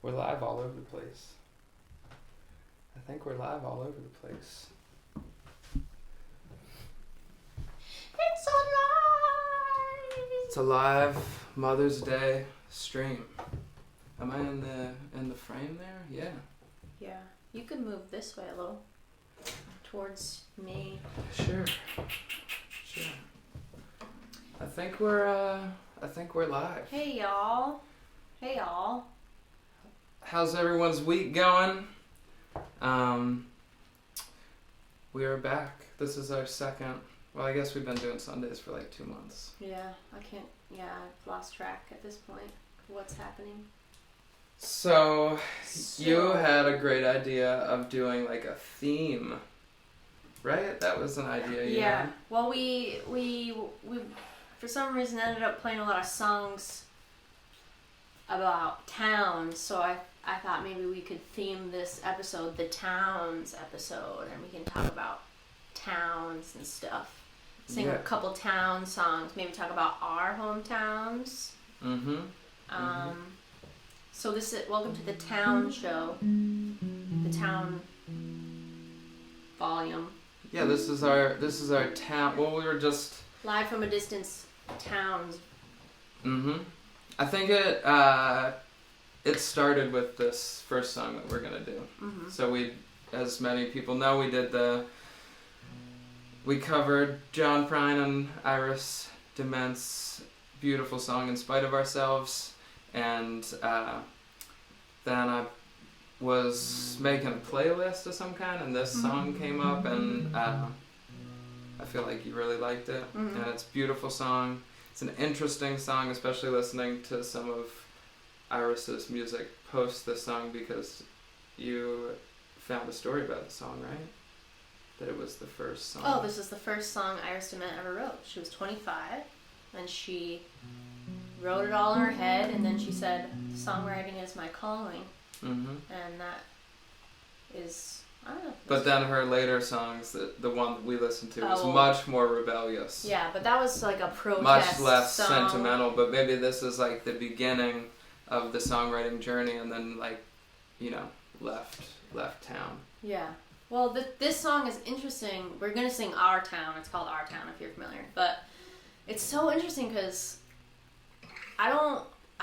We're live all over the place. I think we're live all over the place. It's alive! It's a live Mother's Day stream. Am I in the frame there? Yeah. Yeah. You could move this way a little. Towards me. Sure. I think we're live. Hey y'all. Hey y'all. How's everyone's week going? We are back. This is our second. Well, I guess we've been doing Sundays for like 2 months. Yeah, I've lost track at this point of what's happening. So, you had a great idea of doing like a theme, right? That was an idea you Yeah. had. Well, we for some reason ended up playing a lot of songs about towns, so I thought maybe we could theme this episode the towns episode, and we can talk about towns and stuff. Sing a couple town songs, maybe talk about our hometowns. So this is welcome to the town show, the town volume. Yeah, this is our town. Well, we were just Live from a distance, towns. I think it started with this first song that we're gonna do. So we, as many people know, we covered John Prine and Iris DeMent's beautiful song "In Spite of Ourselves," and then I was making a playlist of some kind, and this song came up, and I feel like you really liked it, and it's a beautiful song. It's an interesting song, especially listening to some of Iris's music post this song, because you found a story about the song, right? That it was the first song. Oh, this is the first song Iris DeMent ever wrote. She was 25, and she wrote it all in her head, and then she said, "Songwriting is my calling," and that is, I don't know. But then her later songs, the one that we listened to, was much more rebellious. Yeah, but that was like a protest much less song. Sentimental, but maybe this is like the beginning of the songwriting journey, and then left town. Yeah. Well, this song is interesting. We're going to sing Our Town. It's called Our Town, if you're familiar. But it's so interesting because I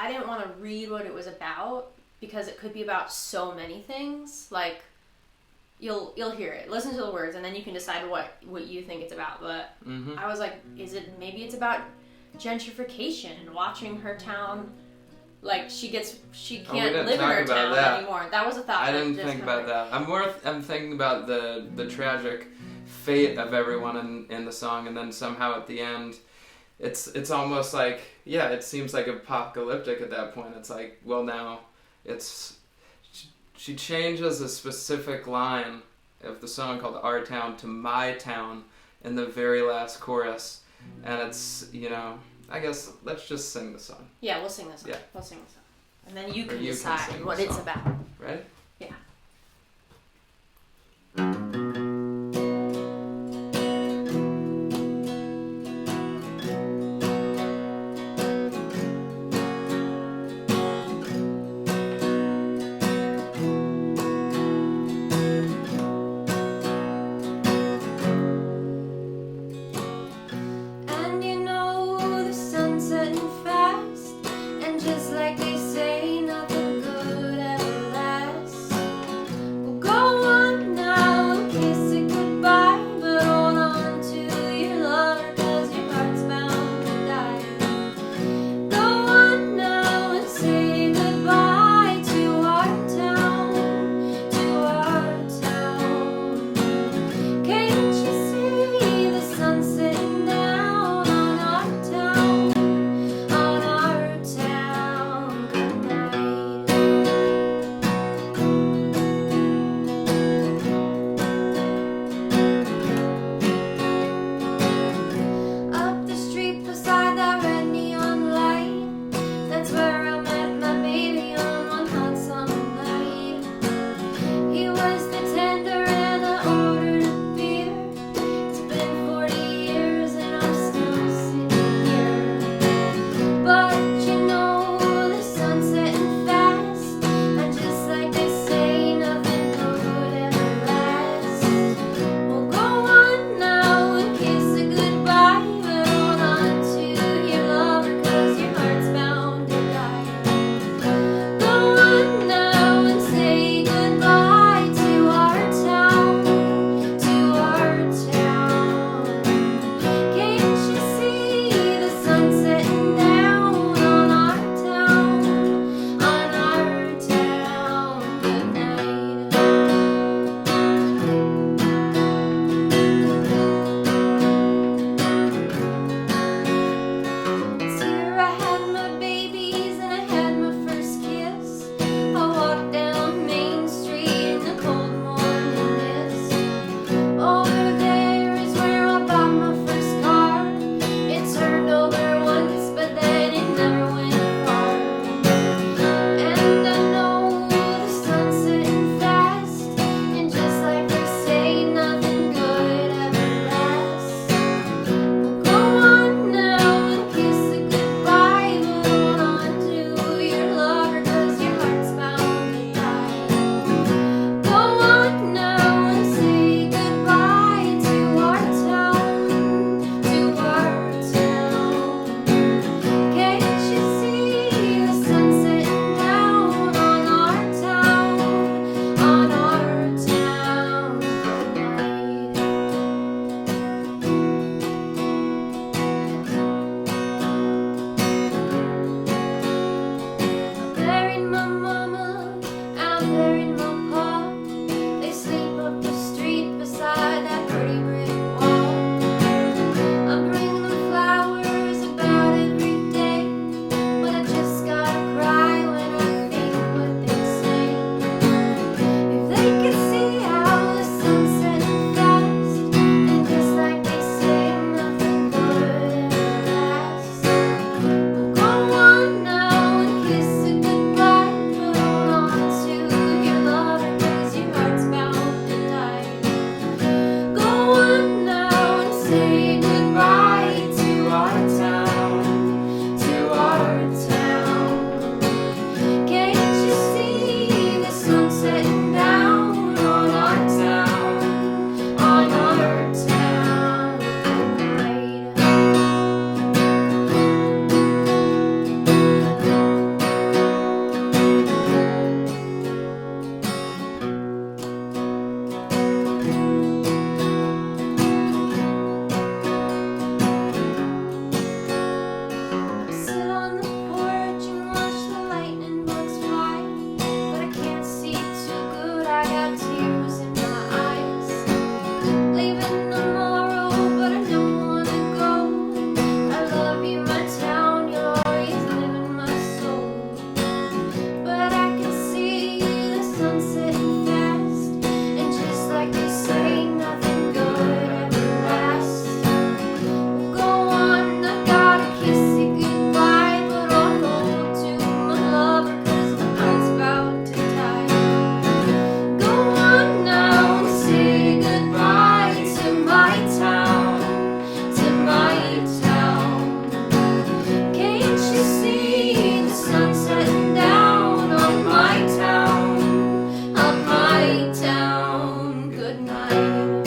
didn't want to read what it was about, because it could be about so many things. Like, you'll hear it, listen to the words, and then you can decide what you think it's about. But I was like, maybe it's about gentrification and watching her town. Like, she can't live in her town anymore. That was a thought. I didn't think about that. I'm thinking about the tragic fate of everyone in the song, and then somehow at the end, it's almost like, yeah, it seems like apocalyptic at that point. It's like, well, now she changes a specific line of the song called "Our Town" to "My Town" in the very last chorus, and it's, I guess let's just sing the song. Yeah, we'll sing the song. Yeah. We'll sing the song. And then you can decide what it's about. Right? Yeah. Just like they say, nothing good ever lasts. out there in my pod. They sleep up the street beside that pretty brick wall. I'm bringing them flowers about every day, but I just gotta cry when I think what they say. If they could see how the sun's setting fast, and just like they say, nothing good ever lasts. Well, go on now and kiss it goodbye, but hold on to your lover, 'cause your heart's bound to die. Go on now and say goodbye to our town, to our town. Can't you see the sun setting down on our town, on our town tonight? I sit on the porch and watch the lightning bugs fly, but I can't see too good, I got tears in my eyes. Leaving tomorrow, but I don't wanna go. I love you, my town, you'll always live in my soul. But I can see the sun setting fast, and just like they say, nothing good ever lasts. Go on, I gotta kiss it goodbye, but I'll hold to my lover, 'cause my heart's about to die. Go on now and say goodbye to my town, to my town. Can't you see the sun setting down on my town, on my town? Good night.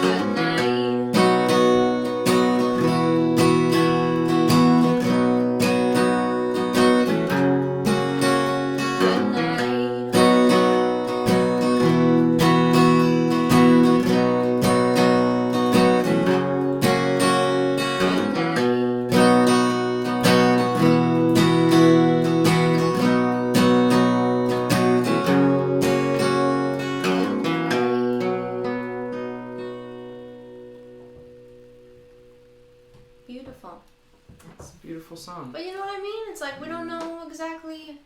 Good night. Good night. Good night. Beautiful. It's a beautiful song. But you know what I mean? It's like we don't know exactly.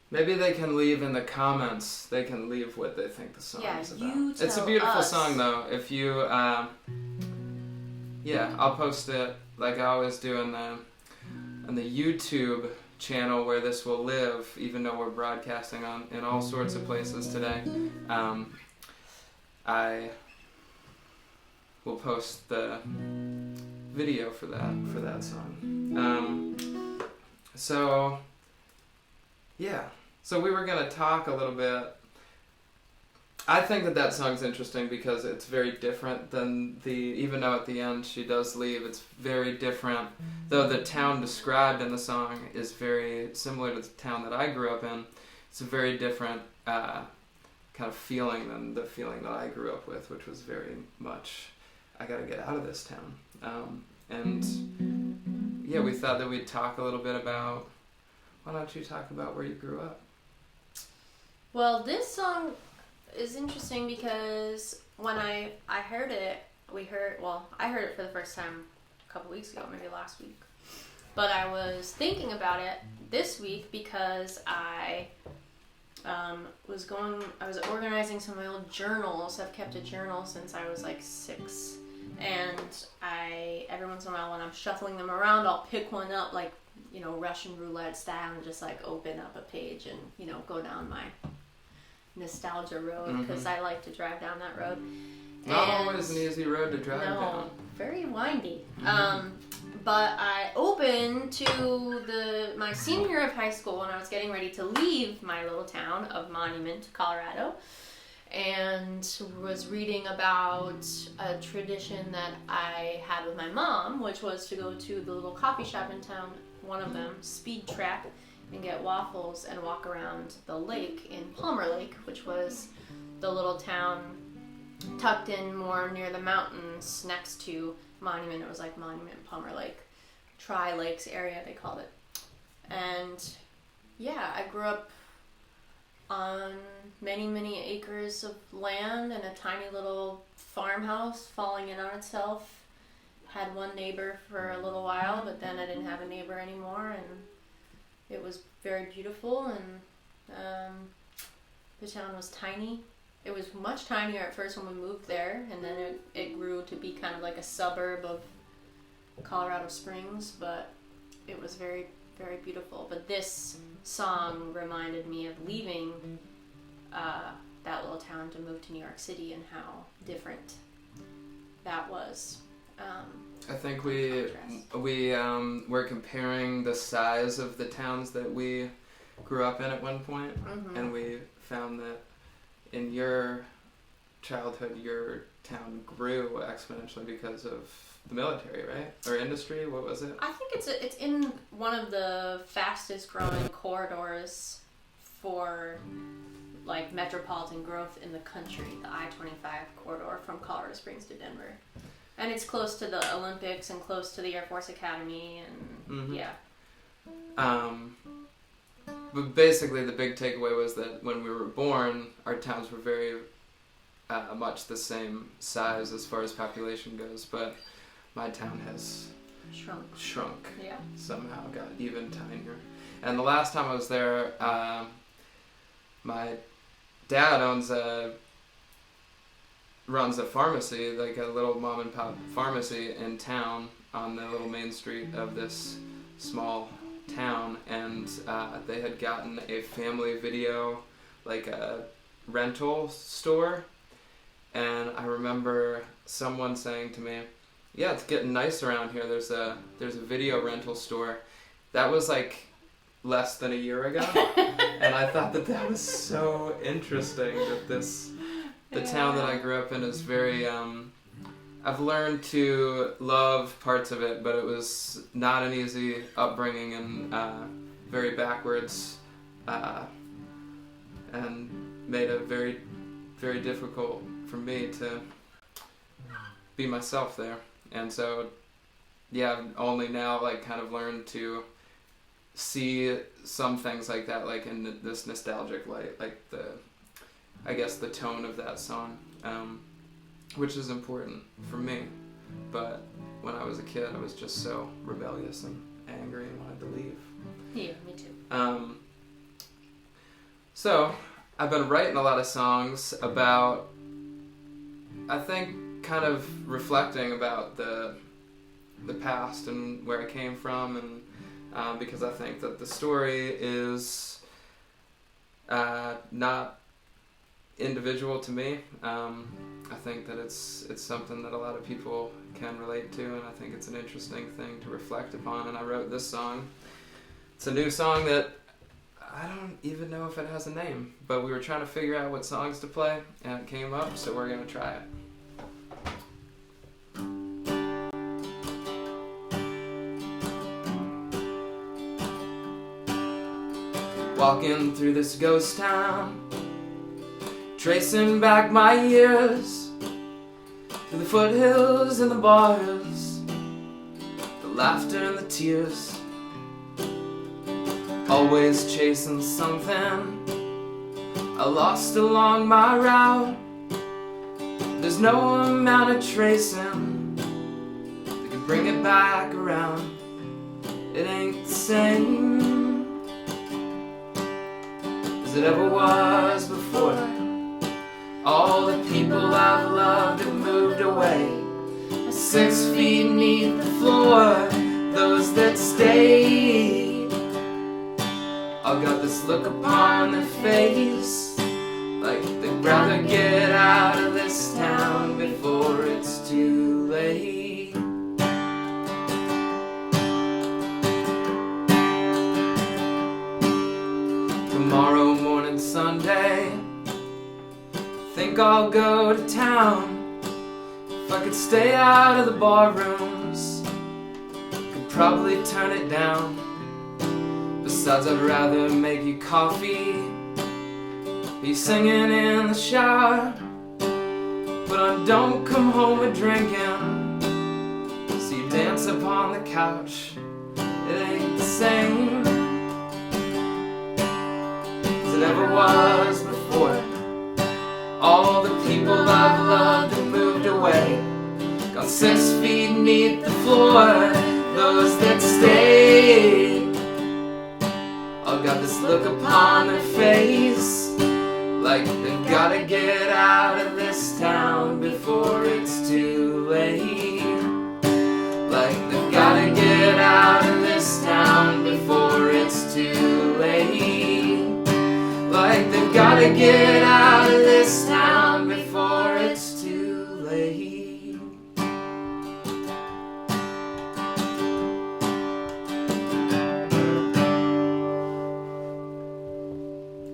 Maybe they can leave in the comments. They can leave what they think the song Yeah, is about. you It's a tell beautiful us. song, though. If you, yeah, I'll post it like I always do on the YouTube channel where this will live, even though we're broadcasting on in all sorts of places today. I will post the video for that song. So yeah. So we were gonna talk a little bit. I think that song's interesting because it's very different than even though at the end she does leave, it's very different. Though the town described in the song is very similar to the town that I grew up in, it's a very different kind of feeling than the feeling that I grew up with, which was very much, I gotta get out of this town. And yeah, we thought that we'd talk a little bit about, why don't you talk about where you grew up? Well, this song is interesting because when I heard it, I heard it for the first time a couple weeks ago, maybe last week. But I was thinking about it this week because I was organizing some of my old journals. I've kept a journal since I was like 6. And every once in a while when I'm shuffling them around, I'll pick one up like, Russian roulette style and just like open up a page and, go down my nostalgia road because I like to drive down that road. Not always an easy road to drive No, down. very windy. But I opened to my senior year of high school when I was getting ready to leave my little town of Monument, Colorado, and was reading about a tradition that I had with my mom, which was to go to the little coffee shop in town, one of them, Speed Trap, and get waffles and walk around the lake in Palmer Lake, which was the little town tucked in more near the mountains next to Monument. It was like Monument, Palmer Lake, Tri-Lakes area, they called it. And yeah, I grew up on many, many acres of land in a tiny little farmhouse falling in on itself. Had one neighbor for a little while, but then I didn't have a neighbor anymore, and it was very beautiful. And the town was tiny. It was much tinier at first when we moved there, and then it grew to be kind of like a suburb of Colorado Springs, but it was very, very beautiful. But this song reminded me of leaving that little town to move to New York City and how different that was. I think we're comparing the size of the towns that we grew up in at one point, and we found that in your childhood, your town grew exponentially because of the military, right? Or industry? What was it? I think it's in one of the fastest growing corridors for like metropolitan growth in the country, the I-25 corridor from Colorado Springs to Denver. And it's close to the Olympics and close to the Air Force Academy, and yeah. But basically the big takeaway was that when we were born, our towns were very much the same size as far as population goes, but my town has shrunk. Yeah. Somehow got even tinier. And the last time I was there, my dad runs a pharmacy, like a little mom and pop pharmacy in town on the little main street of this small town, and they had gotten a family video, like a rental store, and I remember someone saying to me, yeah, it's getting nice around here, there's a video rental store. That was like less than a year ago, and I thought that was so interesting that the town that I grew up in is very, I've learned to love parts of it, but it was not an easy upbringing and very backwards, and made it very, very difficult for me to be myself there. And so, yeah, I've only now like kind of learned to see some things like that, like in this nostalgic light, like I guess the tone of that song, which is important for me. But when I was a kid, I was just so rebellious and angry and wanted to leave. Yeah, me too. So I've been writing a lot of songs about, I think, kind of reflecting about the past and where I came from, and because I think that the story is not individual to me. I think that it's something that a lot of people can relate to, and I think it's an interesting thing to reflect upon, and I wrote this song. It's a new song that I don't even know if it has a name, but we were trying to figure out what songs to play, and it came up, so we're going to try it. Walking through this ghost town, tracing back my years, through the foothills and the bars, the laughter and the tears, always chasing something I lost along my route. There's no amount of tracing that can bring it back around. It ain't the same as it ever was before. All the people I've loved have moved away, 6 feet beneath the floor. Those that stayed all got this look upon their face, like they'd rather get out of this town before it's too late. Tomorrow morning, Sunday, think I'll go to town. If I could stay out of the bar rooms, could probably turn it down. Besides, I'd rather make you coffee, be singing in the shower. But I don't come home with drinking, upon the couch, it ain't the same as it ever was before. All the people I've loved have moved away, gone 6 feet beneath the floor. Those that stayed all got this look upon their face, like they've gotta get out of this town before it's too late. Like they've gotta get out of this town before it's too late. Like they've gotta get out of this town before it's too late.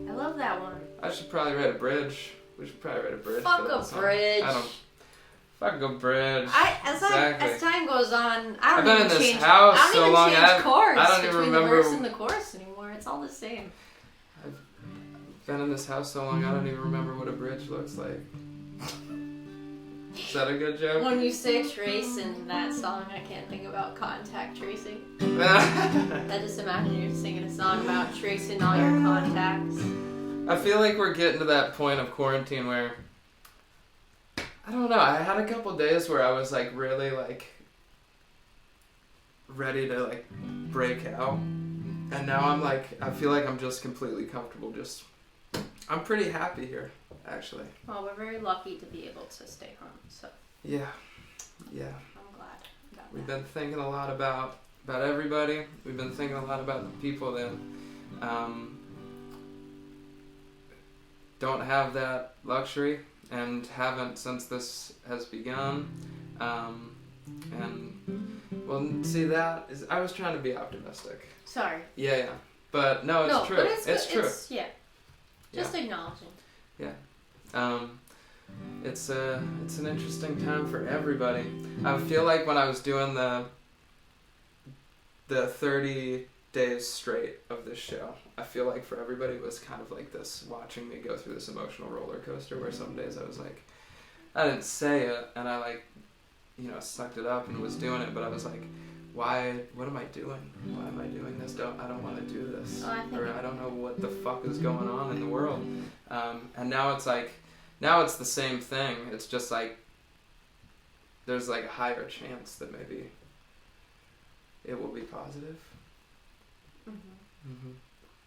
I love that one. I should probably write a bridge. We should probably write a bridge. Fuck for that a song. bridge. I don't. Fuck a bridge. As time goes on, I I've don't been even in this change. house I don't so even long, change chords I don't even between remember. the verse and the chorus anymore. It's all the same. I've been in this house so long, I don't even remember what a bridge looks like. Is that a good joke? When you say trace in that song, I can't think about contact tracing. I just imagine you singing a song about tracing all your contacts. I feel like we're getting to that point of quarantine where, I don't know, I had a couple days where I was like really like ready to like break out, and now I'm like, I feel like I'm just completely comfortable. Just, I'm pretty happy here, actually. Well, we're very lucky to be able to stay home, so Yeah. I'm glad about We've that. been thinking a lot about everybody. We've been thinking a lot about the people that don't have that luxury and haven't since this has begun. And well, see, that is, I was trying to be optimistic. Sorry. Yeah. But no, it's true. But it's true. Yeah. Just acknowledging. It's an interesting time for everybody. I feel like when I was doing the 30 days straight of this show, I feel like for everybody it was kind of like this, watching me go through this emotional roller coaster where some days I was like, I didn't say it and I like, sucked it up and was doing it, but I was like, what am I doing? Why am I doing this? I don't want to do this. Or I don't know what the fuck is going on in the world. And now it's like, now it's the same thing. It's just like, there's like a higher chance that maybe it will be positive. Mm-hmm.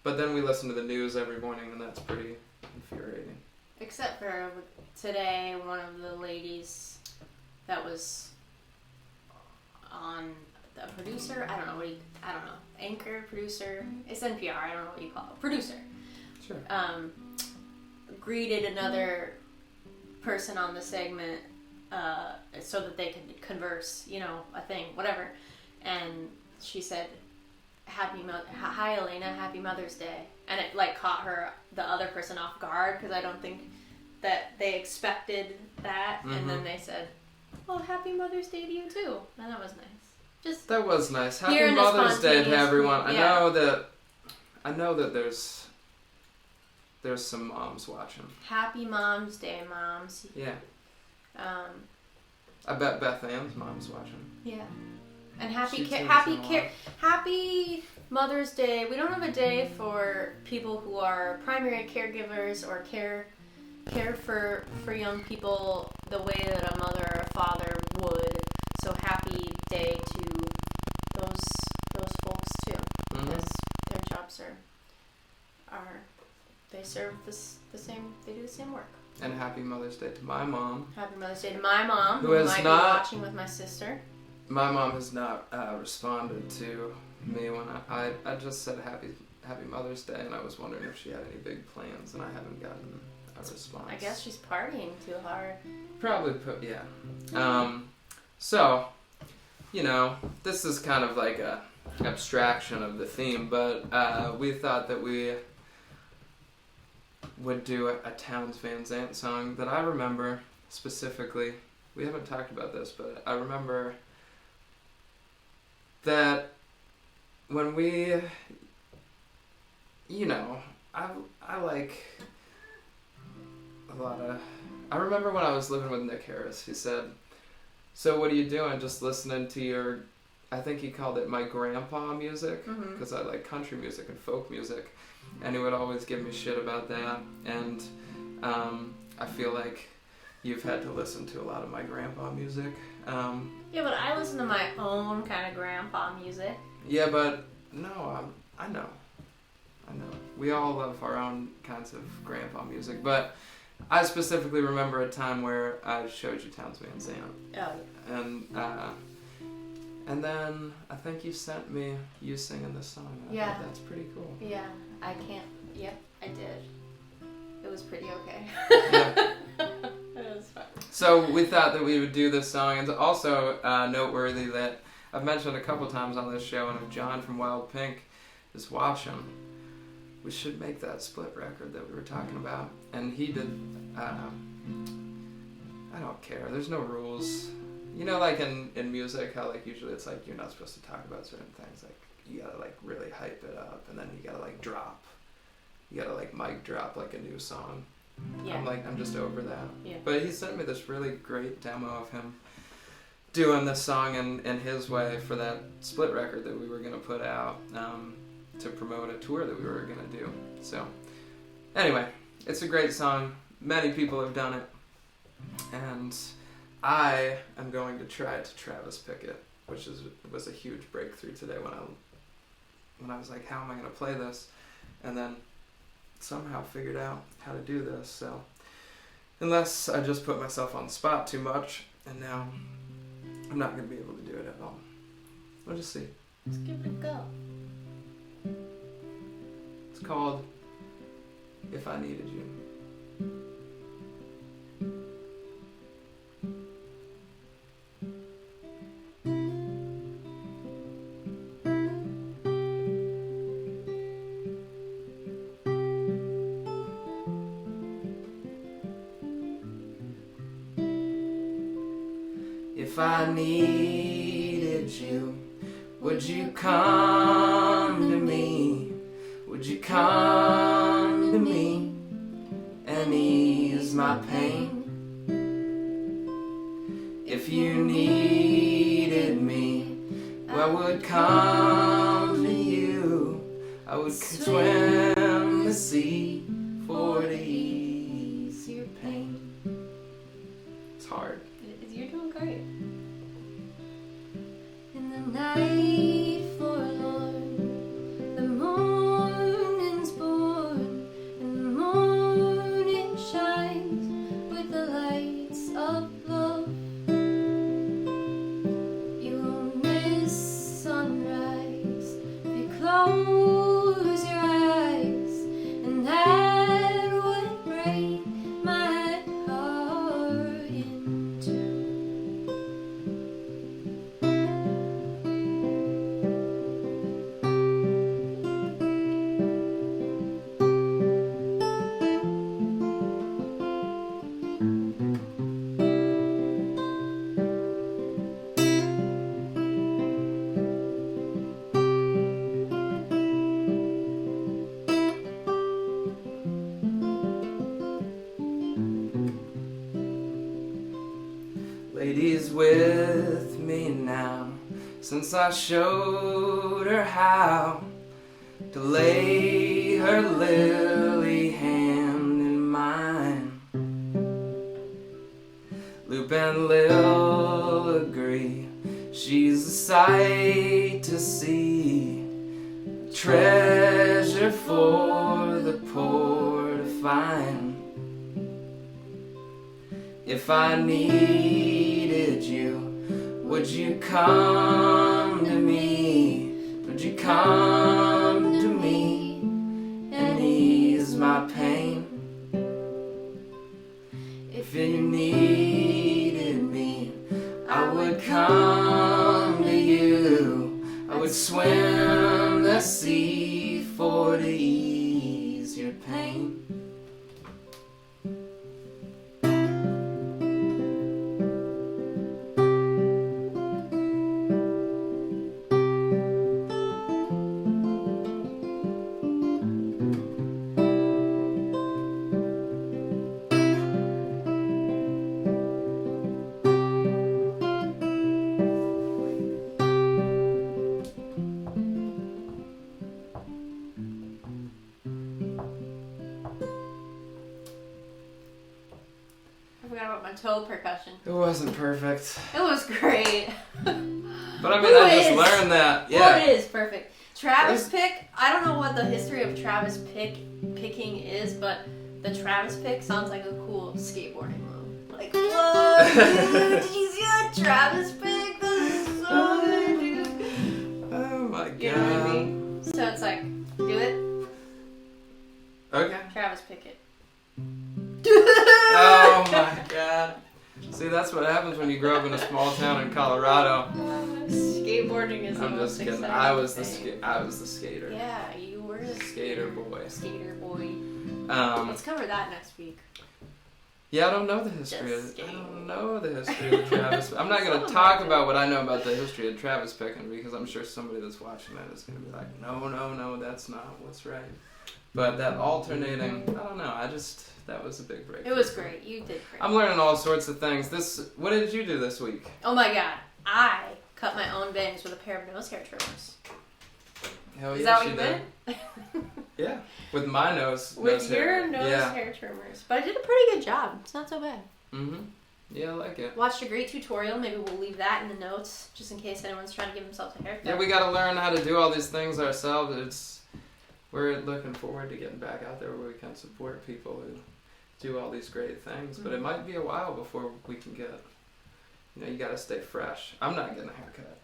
But then we listen to the news every morning, and that's pretty infuriating. Except for today, one of the ladies that was on the producer, I don't know, anchor, producer, it's NPR, I don't know what you call it, producer. Sure. Greeted another person on the segment so that they could converse, a thing, whatever. And she said, hi Elena, happy Mother's Day. And it like caught the other person off guard, because I don't think that they expected that. Mm-hmm. And then they said, oh, happy Mother's Day to you too. And that was nice. That was nice. Happy Mother's Day to everyone. Yeah. I know that there's some moms watching. Happy Mom's Day, moms. Yeah. I bet Beth Ann's mom's watching. Yeah. And happy Mother's Day. We don't have a day for people who are primary caregivers or care for young people the way that a mother or a father would. So happy day to those folks too, because their jobs are they serve the same, they do the same work. And happy Mother's Day to my mom. Happy Mother's Day to my mom, who might be watching with my sister. My mom has not responded to me when I just said happy Mother's Day, and I was wondering if she had any big plans, and I haven't gotten a response. I guess she's partying too hard. Probably, yeah. So, this is kind of like a abstraction of the theme, but we thought that we would do a Townes Van Zandt song that I remember specifically. We haven't talked about this, but I remember that when we, I like a lot of, I remember when I was living with Nick Harris, he said, so what are you doing? Just listening to your I think he called it my grandpa music, Mhm. because I like country music and folk music, and he would always give me shit about that. And I feel like you've had to listen to a lot of my grandpa music. Yeah, but I listen to my own kind of grandpa music. Yeah, but no, I know. We all love our own kinds of grandpa music, but I specifically remember a time where I showed you Towns Van Zandt. Oh, yeah. And then I think you sent me you singing this song. I Yeah. thought that's pretty cool. Yeah, I can't. Yep, I did. It was pretty okay. Yeah. It was fun. So we thought that we would do this song, and it's also noteworthy that I've mentioned a couple times on this show, and if John from Wild Pink is watching, we should make that split record that we were talking about. And he did. I don't care. There's no rules. You know, like in music, how like usually it's like you're not supposed to talk about certain things. Like you gotta like really hype it up, and then you gotta like drop. You gotta like mic drop like a new song. Yeah. I'm just over that. Yeah. But he sent me this really great demo of him doing this song in his way for that split record that we were gonna put out to promote a tour that we were gonna do. So anyway, it's a great song. Many people have done it, and I am going to try to Travis Pickett, which was a huge breakthrough today when I was like, how am I going to play this? And then somehow figured out how to do this. So unless I just put myself on the spot too much, and now I'm not going to be able to do it at all. We'll just see. Let's give it a go. It's called If I Needed You. If I needed you, would you come to me? Would you come to me and ease my pain? If you needed me, I would come to you. I would swim the sea for to ease your pain. It's hard. You're doing great. In the night forlorn, the morning's born, and the morning shines with the lights of love. You won't miss sunrise if you close your eyes, and that would break my heart in two. Lady's with me now, since I showed her how to lay her lily hand in mine. Loop and Lil agree, she's a sight to see, a treasure for the poor to find. If I needed you, would you come to me? Would you come to me and ease my pain? If you needed me, I would come to you. I would swim the sea for to ease your pain. on toe percussion. It wasn't perfect. It was great. But I mean, I just learned that. Yeah. Well, it is perfect. Travis pick, I don't know what the history of Travis picking is, but the Travis pick sounds like a cool skateboarding move. Like, whoa, dude, did you see that Travis pick? This is so good, dude. Oh my god. You know what I mean? So it's like, do it. Okay. Travis Pickett. Oh my god. See, that's what happens when you grow up in a small town in Colorado. Skateboarding is I'm the just most kidding. exciting I was the thing. I was the skater. Yeah, you were the Skater boy. Skater boy. Let's cover that next week. Yeah, I don't know the history Just of I kidding. don't know the history of Travis. I'm not going to talk about what I know about the history of Travis picking because I'm sure somebody that's watching that is going to be like, no, that's not what's right. But that alternating, I don't know. That was a big break. It was great. You did great. I'm learning all sorts of things. What did you do this week? Oh my god. I cut my own bangs with a pair of nose hair trimmers. Hell Is yeah, that what she you did. meant? Yeah, with my nose. With your hair. nose Yeah. hair trimmers. But I did a pretty good job. It's not so bad. Mhm. Yeah, I like it. Watched a great tutorial. Maybe we'll leave that in the notes just in case anyone's trying to give themselves a haircut. Yeah, we got to learn how to do all these things ourselves. We're looking forward to getting back out there where we can support people who do all these great things. But it might be a while before we can get. You got to stay fresh. I'm not getting a haircut.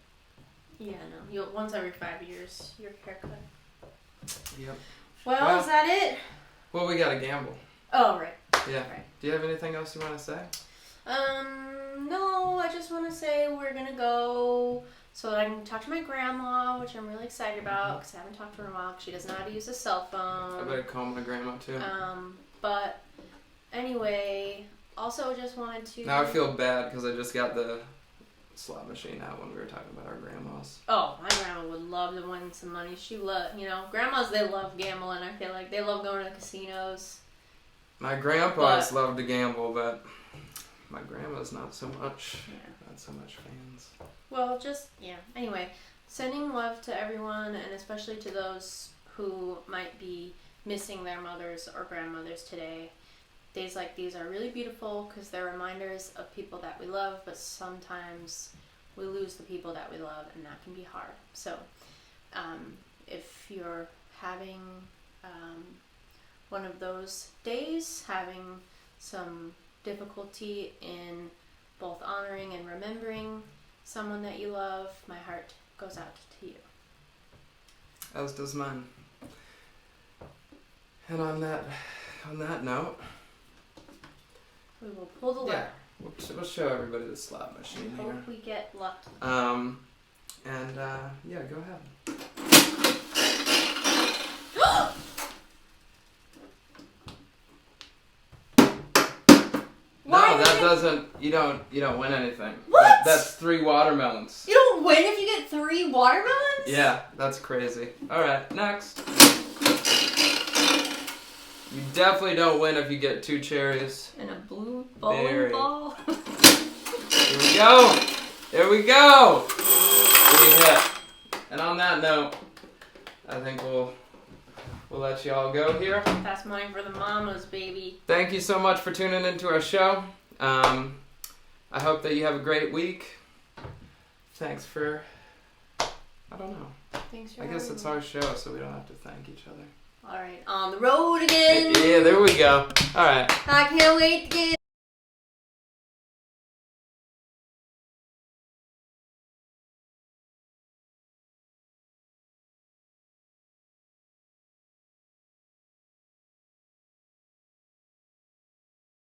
Yeah, no. You'll once every 5 years, your haircut. Yep. Well, is that it? Well, we got to gamble. Oh, right. Yeah. Right. Do you have anything else you want to say? No, I just want to say we're going to go so that I can talk to my grandma, which I'm really excited about because I haven't talked to her in a while 'cause she doesn't know how to use a cell phone. I better call my grandma too. But anyway, also just wanted to... Now I feel bad because I just got the slot machine out when we were talking about our grandmas. Oh, my grandma would love to win some money. Grandmas, they love gambling. I feel like they love going to the casinos. My grandpas love to gamble, but my grandma's not so much. Yeah. Not so much fans. Well, Anyway, sending love to everyone, and especially to those who might be missing their mothers or grandmothers today. Days like these are really beautiful because they're reminders of people that we love, but sometimes we lose the people that we love, and that can be hard. So, if you're having one of those days, having some difficulty in both honoring and remembering someone that you love, my heart goes out to you. As does mine. And on that note, We will pull the lever. Yeah, we'll show everybody the slot machine here. Hope we get lucky. Yeah, go ahead. No, that doesn't. You don't win anything. What? That's 3 watermelons. You don't win if you get 3 watermelons? Yeah, that's crazy. All right, next. You definitely don't win if you get 2 cherries. And a blue bowling ball. Here we go. There we go. We hit. And on that note, I think we'll let you all go here. That's mine for the mamas, baby. Thank you so much for tuning into our show. I hope that you have a great week. Thanks for, I don't know. Thanks for I guess it's me. our show, so we don't have to thank each other. All right, on the road again. Yeah, there we go. All right. I can't wait to get